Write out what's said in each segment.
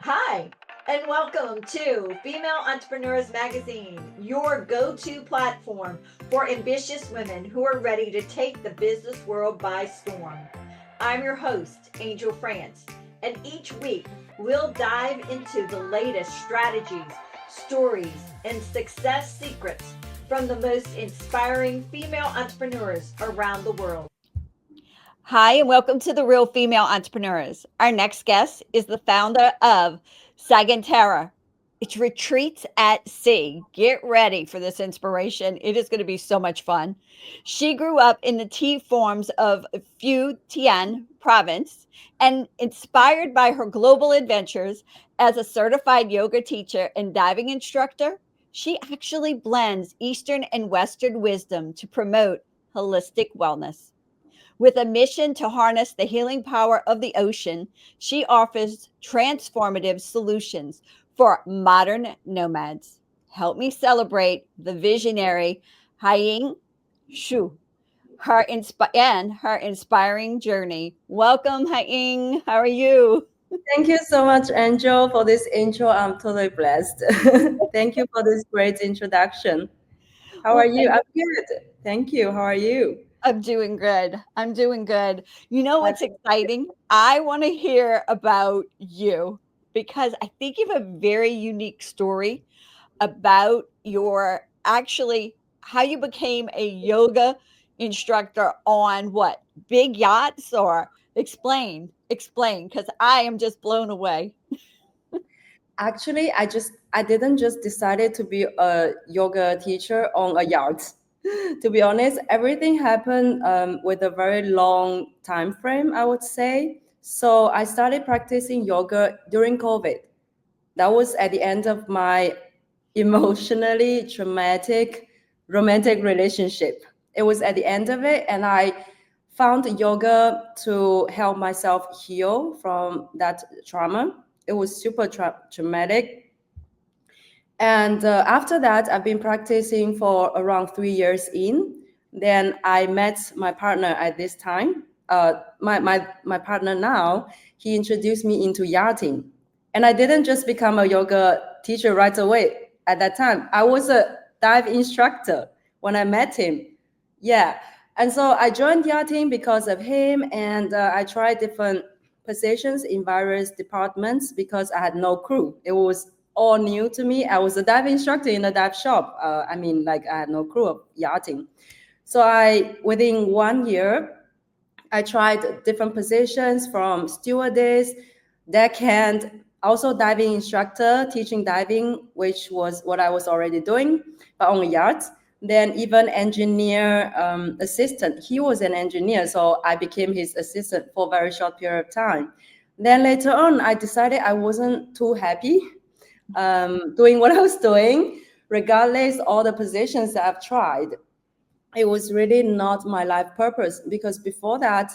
Hi, and welcome to Female Entrepreneurs Magazine, your go-to platform for ambitious women who are ready to take the business world by storm. I'm your host, Angel France, and each week we'll dive into the latest strategies, stories, and success secrets from the most inspiring female entrepreneurs around the world. Hi, and welcome to the Real Female Entrepreneurs. Our next guest is the founder of Sagantara Retreats at Sea. Get ready for this inspiration. It is going to be so much fun. She grew up in the tea forms of Fujian province and inspired by her global adventures as a certified yoga teacher and diving instructor, she actually blends Eastern and Western wisdom to promote holistic wellness. With a mission to harness the healing power of the ocean, she offers transformative solutions for modern nomads. Help me celebrate the visionary Haiying Xu, and her inspiring journey. Welcome, Haiying. How are you? Thank you so much, Angel, for this intro. I'm totally blessed. Thank you for this great introduction. How Well, are you? I'm good. Thank you. How are you? I'm doing good. I'm doing good. You know what's That's exciting? I want to hear about you because I think you have a very unique story about your actually how you became a yoga instructor on what big yachts or explain because I am just blown away. actually I didn't just decided to be a yoga teacher on a yacht. To be honest, everything happened with a very long time frame, I would say. So I started practicing yoga during COVID. That was at the end of my emotionally traumatic romantic relationship. It was at the end of it, and I found yoga to help myself heal from that trauma. It was super traumatic. And after that, I've been practicing for around 3 years in. Then I met my partner at this time. My partner now, he introduced me into yachting. And I didn't just become a yoga teacher right away at that time. I was a dive instructor when I met him. Yeah. And so I joined yachting because of him. And I tried different positions in various departments because I had no crew. It was all new to me. I was a dive instructor in a dive shop. I had no crew of yachting. So within 1 year, I tried different positions from stewardess, deckhand, also diving instructor, teaching diving, which was what I was already doing, but on a yacht. Then even engineer assistant. He was an engineer, so I became his assistant for a very short period of time. Then later on, I decided I wasn't too happy doing what I was doing, regardless all the positions that I've tried. It was really not my life purpose because before that,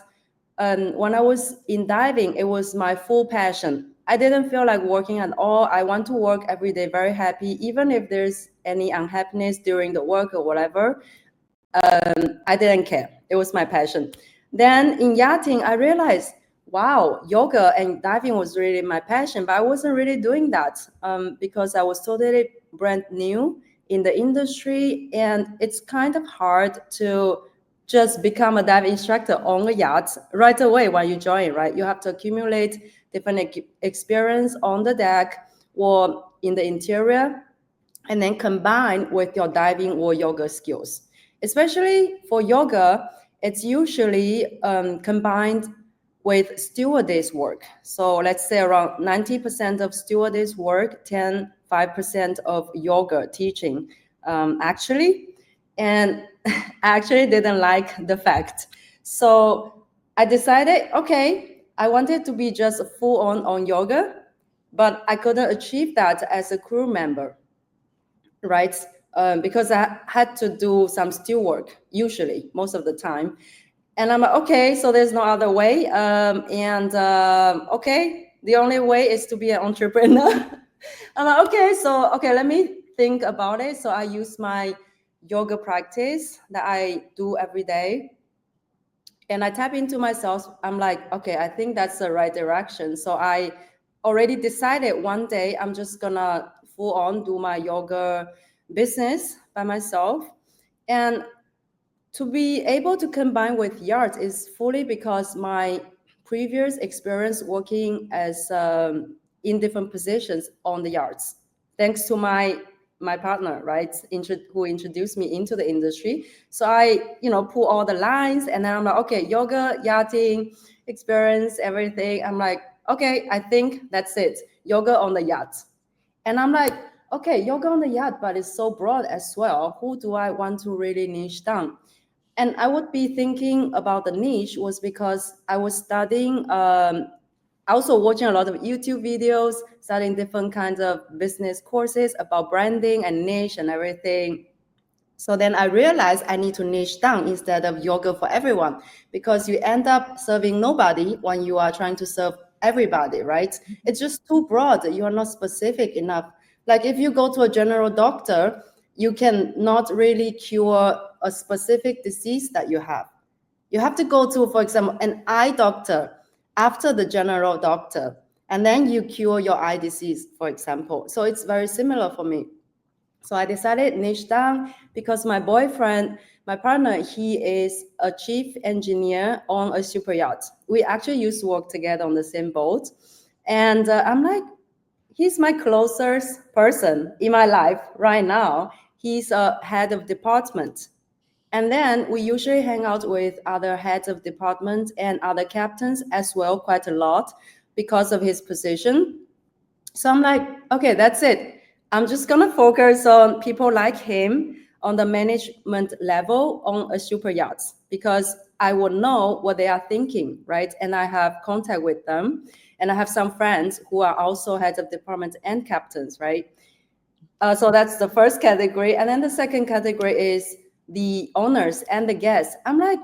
when I was in diving, it was my full passion. I didn't feel like working at all. I want to work every day very happy, even if there's any unhappiness during the work or whatever. I didn't care. It was my passion. Then in yachting, I realized, wow, yoga and diving was really my passion, but I wasn't really doing that because I was totally brand new in the industry, and it's kind of hard to just become a dive instructor on a yacht right away when you join, right? You have to accumulate different experience on the deck or in the interior, and then combine with your diving or yoga skills. Especially for yoga, it's usually combined with stewardess work. So let's say around 90% of stewardess work, 5% of yoga teaching, actually. And I actually didn't like the fact. So I decided, okay, I wanted to be just full on yoga, but I couldn't achieve that as a crew member, right? Because I had to do some steel work, usually, most of the time. And I'm like, okay, so there's no other way. Okay, the only way is to be an entrepreneur. I'm like, okay, let me think about it. So I use my yoga practice that I do every day. And I tap into myself. I'm like, okay, I think that's the right direction. So I already decided one day I'm just gonna full on do my yoga business by myself. And to be able to combine with yachts is fully because my previous experience working as in different positions on the yachts. Thanks to my partner, right, who introduced me into the industry. So I, pull all the lines, and then I'm like, okay, yoga, yachting, experience, everything. I'm like, okay, I think that's it. Yoga on the yacht. And I'm like, okay, yoga on the yacht, but it's so broad as well. Who do I want to really niche down? And I would be thinking about the niche was because I was studying, also watching a lot of YouTube videos, studying different kinds of business courses about branding and niche and everything. So then I realized I need to niche down instead of yoga for everyone, because you end up serving nobody when you are trying to serve everybody, right? It's just too broad. You are not specific enough. Like if you go to a general doctor, you can not really cure a specific disease that you have. You have to go to, for example, an eye doctor after the general doctor, and then you cure your eye disease, for example. So it's very similar for me. So I decided niche down because my boyfriend, my partner, he is a chief engineer on a super yacht. We actually used to work together on the same boat. And I'm like, he's my closest person in my life right now. He's a head of department. And then we usually hang out with other heads of department and other captains as well, quite a lot because of his position. So I'm like, okay, that's it. I'm just gonna focus on people like him on the management level on a super yacht, because I will know what they are thinking, right? And I have contact with them, and I have some friends who are also heads of departments and captains, right? So that's the first category, and then the second category is the owners and the guests. I'm like,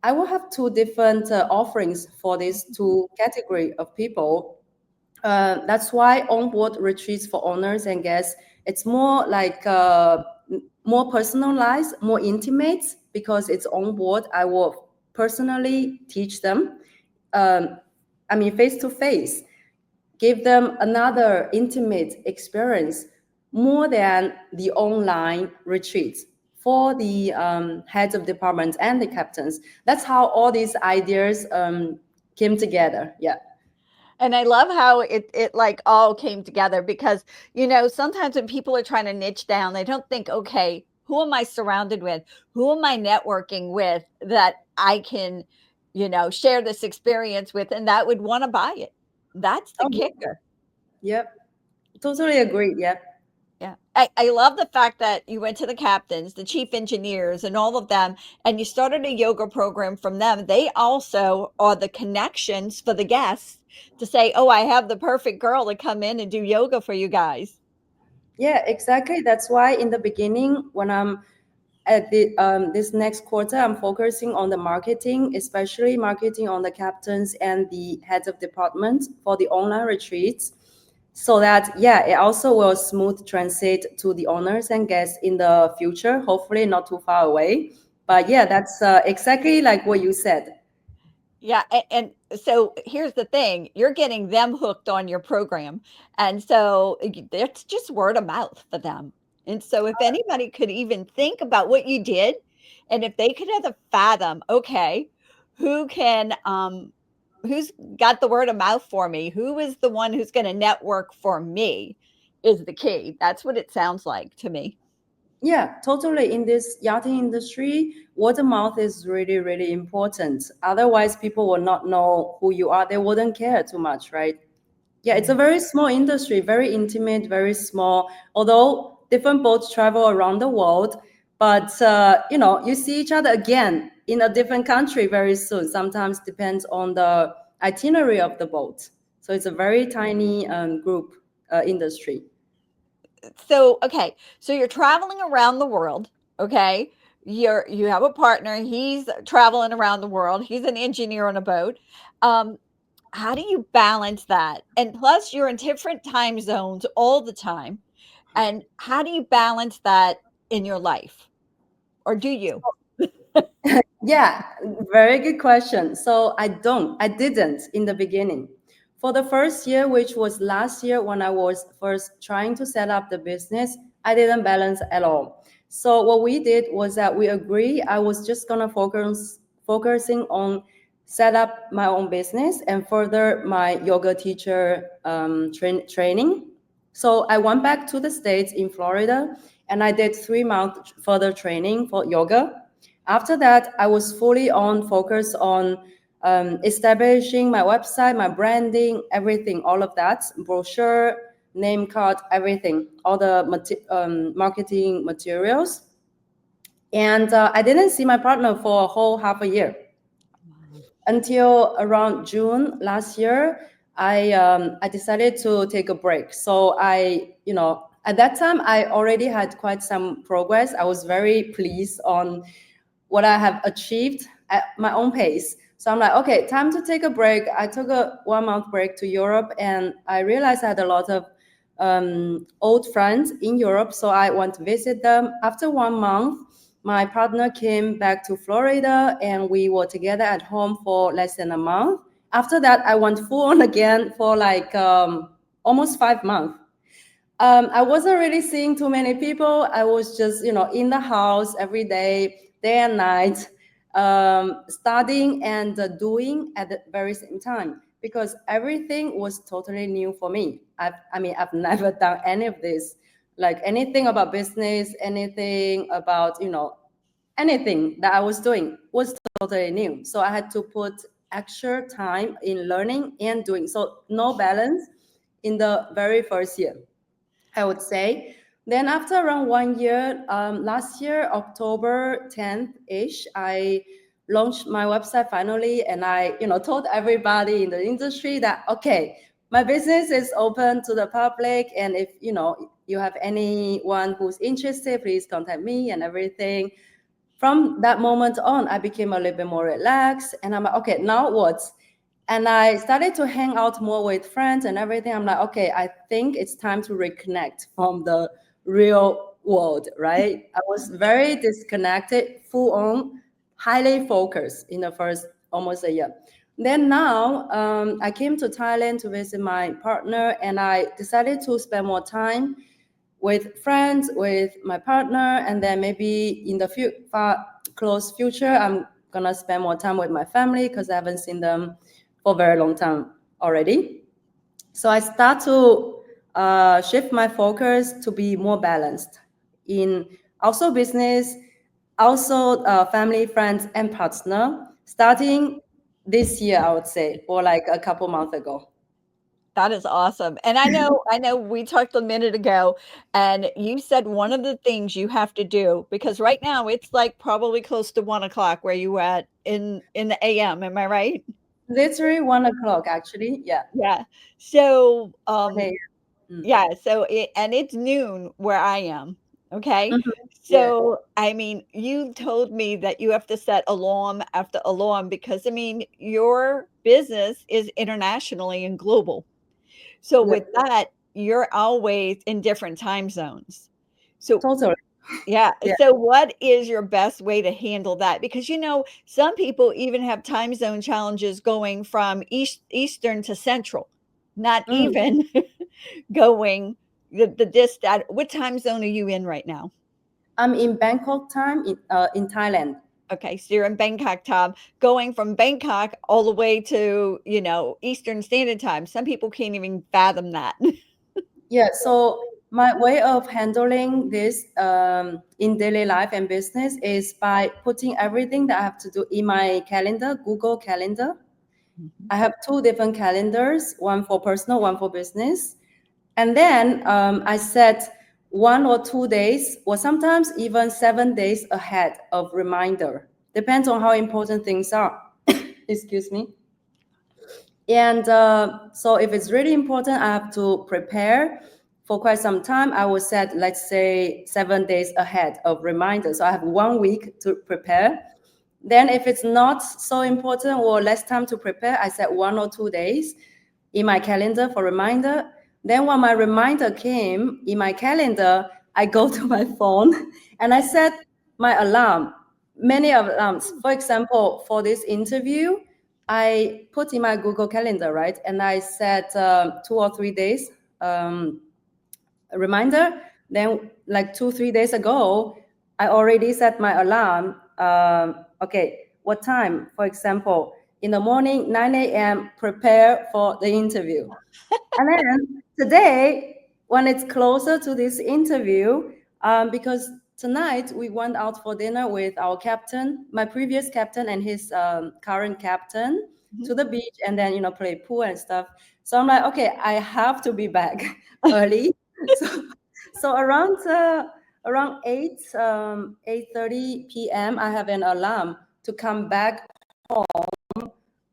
I will have two different offerings for these two category of people. That's why on-board retreats for owners and guests, it's more like more personalized, more intimate, because it's on board. I will personally teach them. Um, I mean, face to face, give them another intimate experience more than the online retreats for the heads of departments and the captains. That's how all these ideas came together. Yeah. And I love how it like all came together because, sometimes when people are trying to niche down, they don't think, okay, who am I surrounded with? Who am I networking with that I can, share this experience with and that would want to buy it? That's the Oh, yeah. kicker. Yep. Totally agree. Yeah. Yeah. I love the fact that you went to the captains, the chief engineers, and all of them, and you started a yoga program from them. They also are the connections for the guests to say, oh, I have the perfect girl to come in and do yoga for you guys. Yeah, exactly. That's why in the beginning, when I'm at the this next quarter, I'm focusing on the marketing, especially marketing on the captains and the heads of department for the online retreats, so that yeah, it also will smooth transit to the owners and guests in the future. Hopefully, not too far away. But yeah, that's exactly like what you said. Yeah, and so here's the thing, you're getting them hooked on your program, and so it's just word of mouth for them, and so if anybody could even think about what you did, and if they could have fathom, okay, who can, who's got the word of mouth for me? Who is the one who's gonna network for me is the key. That's what it sounds like to me. Yeah, totally. In this yachting industry, word of mouth is really, really important. Otherwise, people will not know who you are. They wouldn't care too much, right? Yeah, it's a very small industry, very intimate, very small. Although different boats travel around the world, but you see each other again in a different country very soon. Sometimes depends on the itinerary of the boat. So it's a very tiny group industry. So okay, so you're traveling around the world, okay? You have a partner, he's traveling around the world, he's an engineer on a boat. Um, how do you balance that? And plus you're in different time zones all the time. And how do you balance that in your life? Or do you? Yeah, very good question. So I didn't in the beginning. for the first year, which was last year when I was first trying to set up the business, I didn't balance at all. So what we did was that we agreed I was just gonna focusing on set up my own business and further my yoga teacher training. So I went back to the States in Florida and I did 3 month further training for yoga. After that, I was fully on focus on establishing my website, my branding, everything, all of that, brochure, name card, everything, all the marketing materials. And I didn't see my partner for a whole half a year until around June last year. I decided to take a break. So at that time I already had quite some progress. I was very pleased on what I have achieved at my own pace. So I'm like, okay, time to take a break. I took a 1 month break to Europe, and I realized I had a lot of old friends in Europe. So I went to visit them. After 1 month, my partner came back to Florida, and we were together at home for less than a month. After that, I went full on again for like almost 5 months. I wasn't really seeing too many people. I was just, in the house every day and night, studying and doing at the very same time, because everything was totally new for me. I've never done any of this, like anything about business, anything about, anything that I was doing was totally new. So I had to put extra time in learning and doing. So no balance in the very first year, I would say. Then after around 1 year, last year, October 10th-ish, I launched my website finally, and I, told everybody in the industry that, okay, my business is open to the public, and if, you have anyone who's interested, please contact me and everything. From that moment on, I became a little bit more relaxed, and I'm like, okay, now what? And I started to hang out more with friends and everything. I'm like, okay, I think it's time to reconnect from the real world, right? I was very disconnected, full on, highly focused in the first almost a year. Then now, I came to Thailand to visit my partner, and I decided to spend more time with friends, with my partner, and then maybe in the far close future, I'm gonna spend more time with my family because I haven't seen them for a very long time already. So I start to shift my focus to be more balanced in also business, also family, friends, and partner. Starting this year, I would say, or like a couple months ago. That is awesome. And I know we talked a minute ago and you said one of the things you have to do, because right now it's like probably close to 1 o'clock where you at in the AM, am I right? Literally 1 o'clock, actually. Yeah. Yeah. So Okay. Mm. yeah, so it's noon wwhere I am. Okay. Mhm. Yeah. So I mean, you told me that you have to set alarm after alarm because I mean your business is internationally and global. So Yeah. with that, you're always in different time zones. So Totally. yeah, Yeah. so what is your best way to handle that? Because some people even have time zone challenges going from Eastern to Central, not Mm. even going the distance. What time zone are you in right now? I'm in Bangkok time in Thailand. Okay, so you're in Bangkok time, going from Bangkok all the way to, Eastern Standard Time. Some people can't even fathom that. Yeah. So my way of handling this in daily life and business is by putting everything that I have to do in my calendar, Google Calendar. I have two different calendars, one for personal, one for business. And then I set 1 or 2 days, or sometimes even 7 days ahead of reminder. Depends on how important things are. Excuse me. And so if it's really important, I have to prepare for quite some time. I will set, let's say, 7 days ahead of reminder. So I have 1 week to prepare. Then if it's not so important or less time to prepare, I set 1 or 2 days in my calendar for reminder. Then when my reminder came in my calendar, I go to my phone and I set my alarm, many alarms. For example, for this interview, I put in my Google Calendar, right? And I set 2 or 3 days a reminder. Then, like 2, 3 days ago, I already set my alarm. Okay, what time? For example, in the morning, 9 a.m., prepare for the interview. And then today, when it's closer to this interview, because tonight we went out for dinner with our captain, my previous captain and his current captain, to the beach, and then play pool and stuff. So I'm like, okay, I have to be back early. So around 8:30 p.m. I have an alarm to come back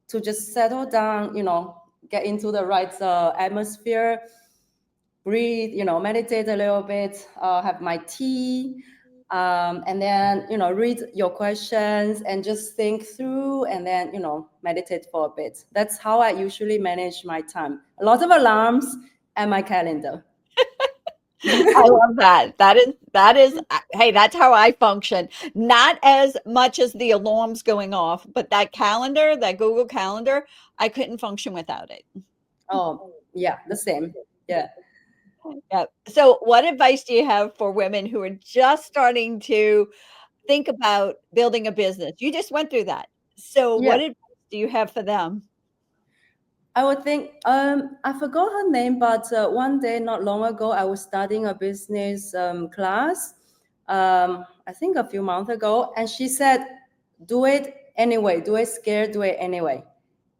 to just settle down, get into the right atmosphere, breathe, meditate a little bit, have my tea, and then, read your questions and just think through and then, meditate for a bit. That's how I usually manage my time. A lot of alarms and my calendar. I love that. That is hey, that's how I function. Not as much as the alarms going off, but that calendar, that Google Calendar, I couldn't function without it. Oh, yeah, the same. Yeah. Yeah. So what advice do you have for women who are just starting to think about building a business? You just went through that. So Yeah. what advice do you have for them? I would think, I forgot her name, but one day, not long ago, I was studying a business class, I think a few months ago, and she said, do it anyway, do it scared, do it anyway.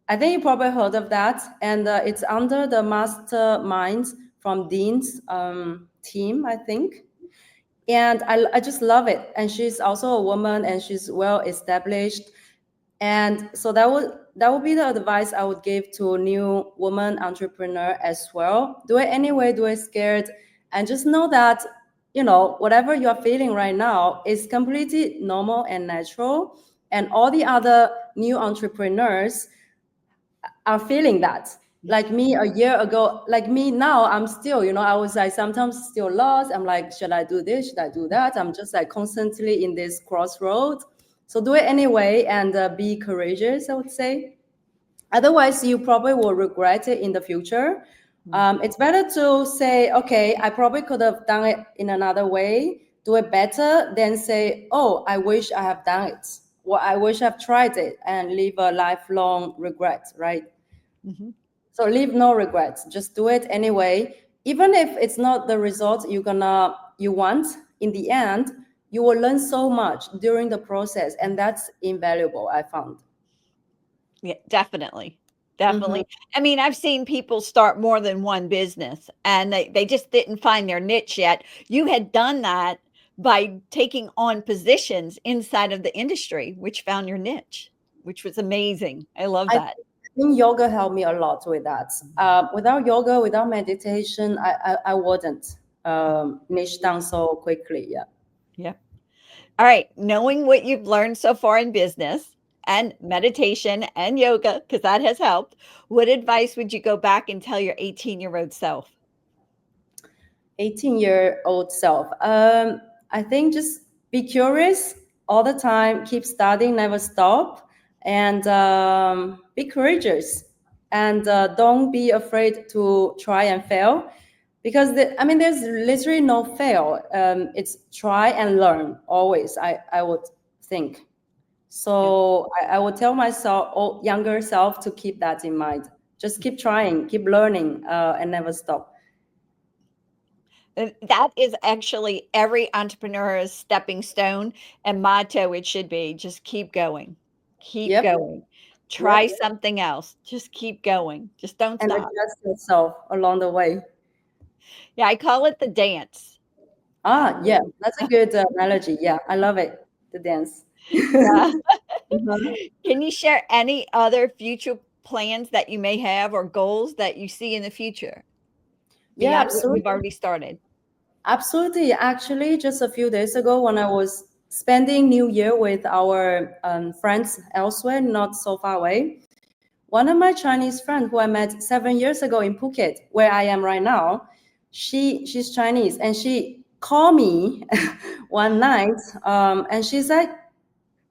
I think you probably heard of that, and it's under the mastermind from Dean's team, I think. And I just love it. And she's also a woman and she's well established. And so that would be the advice I would give to a new woman entrepreneur as well. Do it anyway, do it scared, and just know that whatever you're feeling right now is completely normal and natural. And all the other new entrepreneurs are feeling that. Like me a year ago, like me now, I'm still, I was like sometimes still lost. I'm like, should I do this? Should I do that? I'm just like constantly in this crossroads. So do it anyway and be courageous, I would say. Otherwise, you probably will regret it in the future. It's better to say, okay, I probably could have done it in another way, do it better, than say, oh, I wish I have done it. Well, I wish I've tried it and leave a lifelong regret, right? Mhm. So leave no regrets. Just do it anyway. Even if it's not the result you want, in the end, you will learn so much during the process, and that's invaluable, I found. Yeah, definitely. Definitely. I mean, I've seen people start more than one business and they just didn't find their niche yet. You had done that by taking on positions inside of the industry, which found your niche, which was amazing. I love I that. think yoga helped me a lot with that. Without yoga, without meditation, I wouldn't niche down so quickly. Yeah. Yeah. All right. Knowing what you've learned so far in business and meditation and yoga, because that has helped, what advice would you go back and tell your 18-year-old self? 18-year-old self. I think just be curious all the time, keep studying, never stop, and be courageous. And don't be afraid to try and fail, because there's literally no fail. It's try and learn always. I would think. So I would tell myself, younger self, to keep that in mind. Just keep trying, keep learning, and never stop. And that is actually every entrepreneur's stepping stone and motto. It should be just keep going, keep Yep. going, try Yep. something else, just keep going, just don't And stop. adjust yourself along the way. Yeah, I call it the dance. Yeah, that's a good analogy. Yeah, I love it. The dance. Yeah. Mhm. Can you share any other future plans that you may have or goals that you see in the future Yeah, beyond what absolutely. you've already started? Absolutely. Actually, just a few days ago, when I was spending New Year with our friends elsewhere, not so far away, one of my Chinese friends who I met 7 years ago in Phuket, where I am right now, she's Chinese, and she called me one night, and she's like,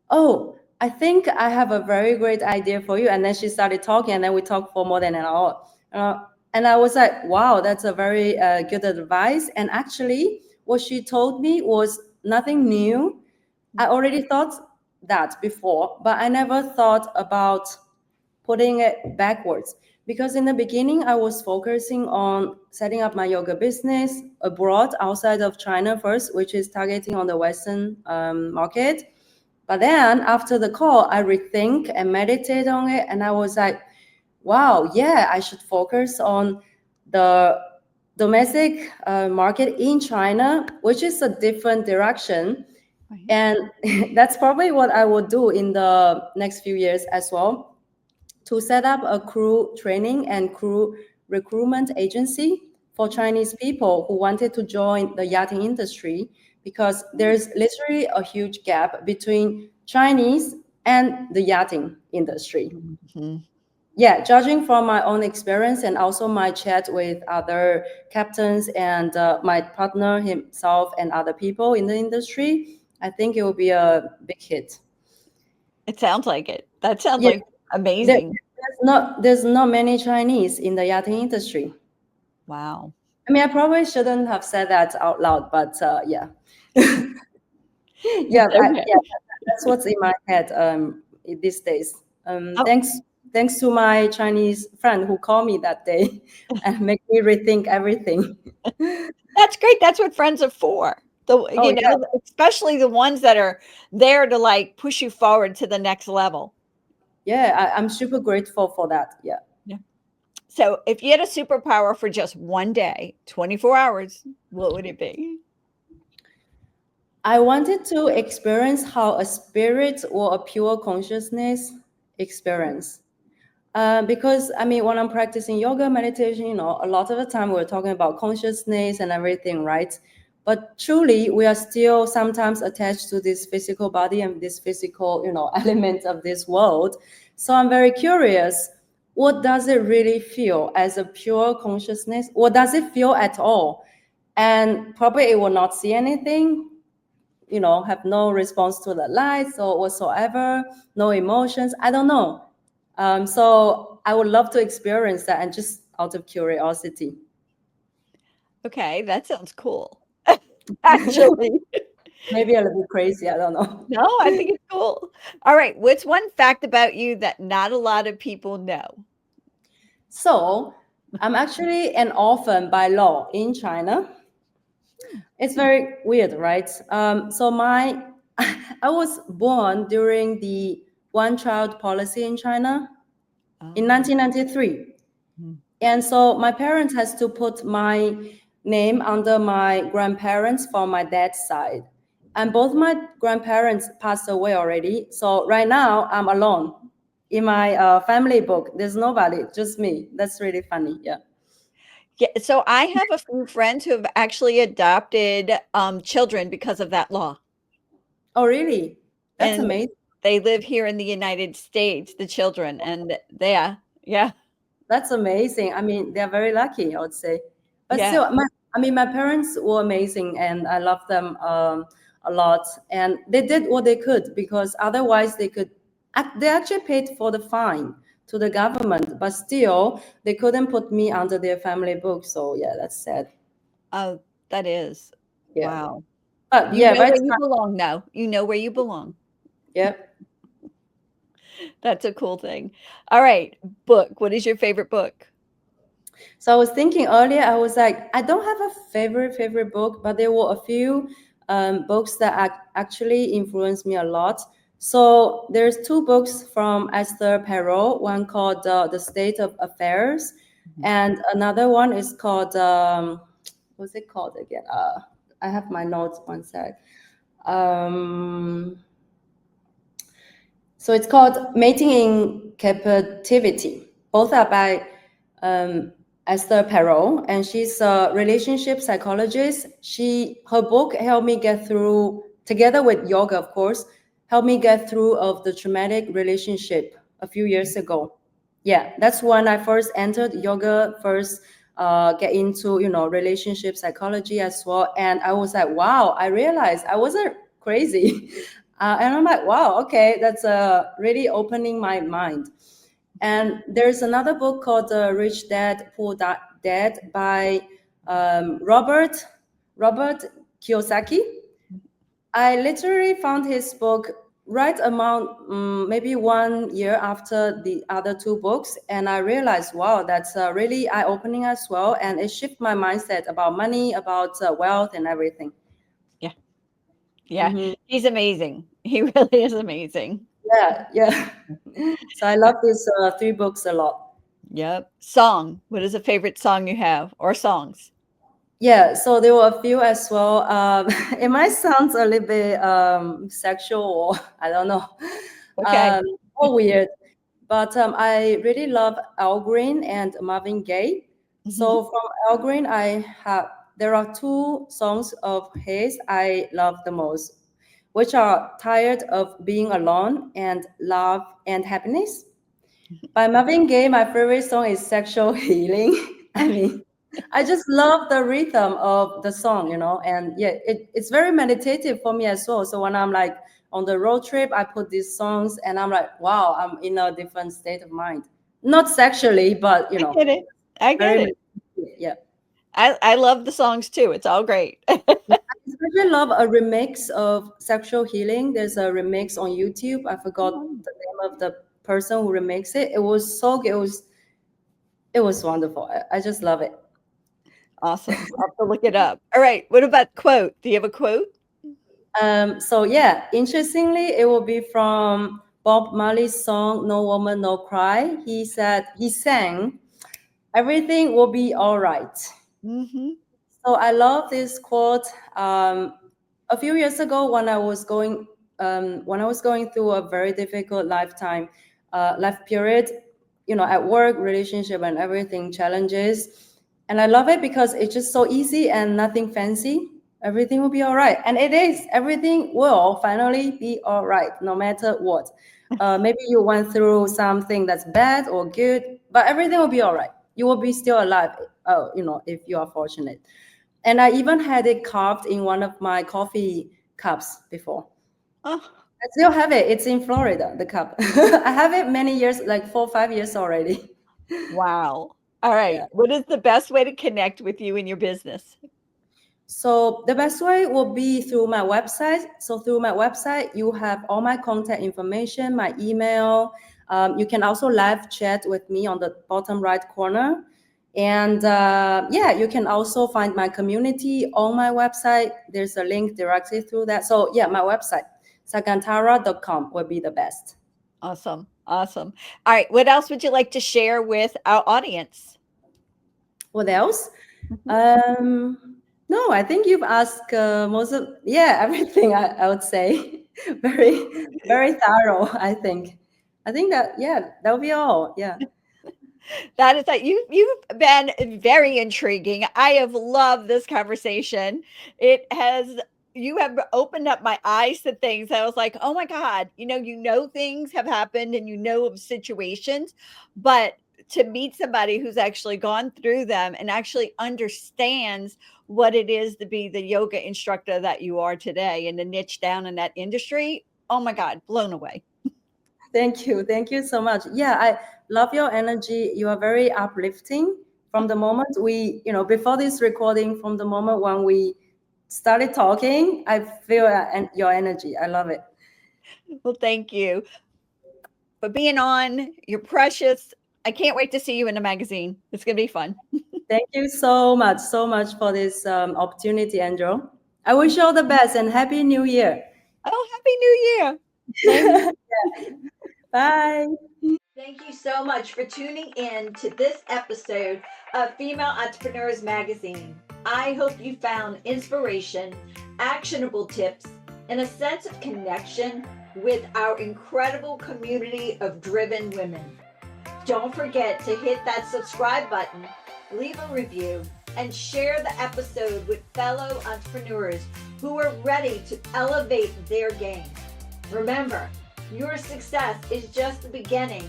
"Oh, I think I have a very great idea for you. And then she started talking, and then we talked for more than an hour. And I was like, wow, that's a very good advice. And actually, what she told me was nothing new. I already thought that before, but I never thought about putting it backwards. Because in the beginning, I was focusing on setting up my yoga business abroad, outside of China first, which is targeting on the Western market. But then after the call, I rethink and meditate on it, and I was like, wow, yeah, I should focus on the domestic market in China, which is a different direction. Right. And that's probably what I will do in the next few years as well, to set up a crew training and crew recruitment agency for Chinese people who wanted to join the yachting industry, because there's literally a huge gap between Chinese and the yachting industry. Mhm. Yeah, judging from my own experience and also my chat with other captains and my partner himself and other people in the industry, I think it will be a big hit. It sounds like it. That sounds Yeah, like amazing. there's not many Chinese in the yachting industry. Wow. I mean, I probably shouldn't have said that out loud, but yeah, yeah, It's okay. yeah, that's what's in my head these days. Oh, Thanks to my Chinese friend who called me that day and make me rethink everything. that's great. That's what friends are for. Oh yeah, Especially the ones that are there to like push you forward to the next level. yeah, I'm super grateful for that. Yeah. Yeah. So if you had a superpower for just one day, 24 hours, what would it be? I wanted to experience how a spirit or a pure consciousness experience. Because I mean, when I'm practicing yoga, meditation, a lot of the time we're talking about consciousness and everything, right? But truly, we are still sometimes attached to this physical body and this physical, element of this world. So I'm very curious, what does it really feel as a pure consciousness? What does it feel at all? And probably it will not see anything, have no response to the lights or whatsoever, no emotions. I don't know. So I would love to experience that, and just out of curiosity. Okay, that sounds cool. Actually, Maybe a little bit crazy. I don't know. no, I think it's cool. All right, what's one fact about you that not a lot of people know? So I'm actually an orphan by law in China. It's very weird, right? So I was born during the one-child policy in China in Oh. 1993. Hmm. And so my parents has to put my name under my grandparents from my dad's side. And both my grandparents passed away already. So right now I'm alone in my family book. There's nobody, just me. That's really funny. Yeah. Yeah, so I have a few friends who have actually adopted children because of that law. Oh, really? That's And amazing. they live here in the United States, the children, and yeah, That's amazing. I mean, they're very lucky, I would say. But yeah. still, my parents were amazing, and I love them a lot. And they did what they could, because otherwise they actually paid for the fine to the government, but still they couldn't put me under their family book. So yeah, that's sad. Oh, that is. Yeah. Wow. But You yeah, know right. where you belong now. You know where you belong. Yeah. That's a cool thing. All right, book. What is your favorite book? So I was thinking earlier, I was like, I don't have a favorite book, but there were a few books that actually influenced me a lot. So there's two books from Esther Perel, one called The State of Affairs, Mhm. and another one is called, what's it called again? I have my notes, one sec. Um, so it's called Mating in Captivity. Both are by Esther Perel, and she's a relationship psychologist. Her book helped me get through, together with yoga, of course, helped me get through of the traumatic relationship a few years ago. Yeah, that's when I first entered yoga, first get into relationship psychology as well, and I was like, wow, I realized I wasn't crazy. And I'm like, wow, okay, that's really opening my mind. And there's another book called Rich Dad Poor Dad by Robert Kiyosaki. I literally found his book right amount maybe 1 year after the other two books, and I realized, wow, that's really eye-opening as well, and it shifted my mindset about money, about wealth, and everything. Yeah. Yeah. He's amazing. He really is amazing. Yeah. So I love these 3 books a lot. Yep. Song. What is a favorite song you have, or songs? Yeah, so there were a few as well. It might sound a little bit sexual, or I don't know, Okay. or weird, but I really love Al Green and Marvin Gaye. So from Al Green, there are 2 songs of his I love the most, which are "Tired of Being Alone" and "Love and Happiness." By Marvin Gaye, my favorite song is "Sexual Healing." I mean, I just love the rhythm of the song, and yeah, it's very meditative for me as well. So when I'm like on the road trip, I put these songs and I'm like, wow, I'm in a different state of mind. Not sexually, but I get it. I get very it. meditative, yeah. I love the songs too. It's all great. I especially love a remix of Sexual Healing. There's a remix on YouTube. I forgot the name of the person who remixed it. It was so good. It was wonderful. I just love it. Awesome. I'll have to look it up. All right. What about quote? Do you have a quote? So yeah, interestingly, it will be from Bob Marley's song "No Woman, No Cry." He sang, "Everything will be all right." So I love this quote. A few years ago, when I was going through a very difficult life period, at work, relationship, and everything, challenges, and I love it because it's just so easy and nothing fancy. Everything will be all right, and it is. Everything will finally be all right, no matter what. Maybe you went through something that's bad or good, but everything will be all right. You will be still alive, if you are fortunate. And I even had it carved in one of my coffee cups before. Oh, I still have it. It's in Florida, the cup. I have it many years, like 4 or 5 years already. wow. All right. Yeah. What is the best way to connect with you in your business? So the best way will be through my website. So through my website, you have all my contact information, my email. You can also live chat with me on the bottom right corner. And yeah, you can also find my community on my website. There's a link directly through that. So yeah, my website, sagantara.com, will be the best. Awesome. Awesome. All right. What else would you like to share with our audience? What else? No, I think you've asked everything. I would say very, very thorough. I think that that will be all. Yeah. That is that you've been very intriguing. I have loved this conversation. You have opened up my eyes to things. I was like, oh my God, things have happened and of situations, but to meet somebody who's actually gone through them and actually understands what it is to be the yoga instructor that you are today and the niche down in that industry. Oh my God, blown away. Thank you. Thank you so much. Yeah, I love your energy. You are very uplifting from the moment before this recording, from the moment when we started talking, I feel your energy. I love it. Well, thank you for being on. You're precious. I can't wait to see you in the magazine. It's going to be fun. Thank you so much for this opportunity, Andrew. I wish you all the best and Happy New Year. Oh, Happy New Year. Thank you. Bye. Thank you so much for tuning in to this episode of Female Entrepreneurs Magazine. I hope you found inspiration, actionable tips, and a sense of connection with our incredible community of driven women. Don't forget to hit that subscribe button, leave a review, and share the episode with fellow entrepreneurs who are ready to elevate their game. Remember, your success is just the beginning,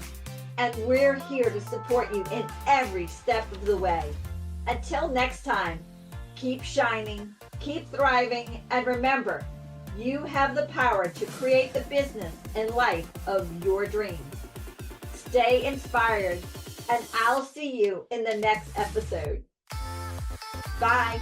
and we're here to support you in every step of the way. Until next time, keep shining, keep thriving, and remember, You have the power to create the business and life of your dreams. Stay inspired, and I'll see you in the next episode. Bye.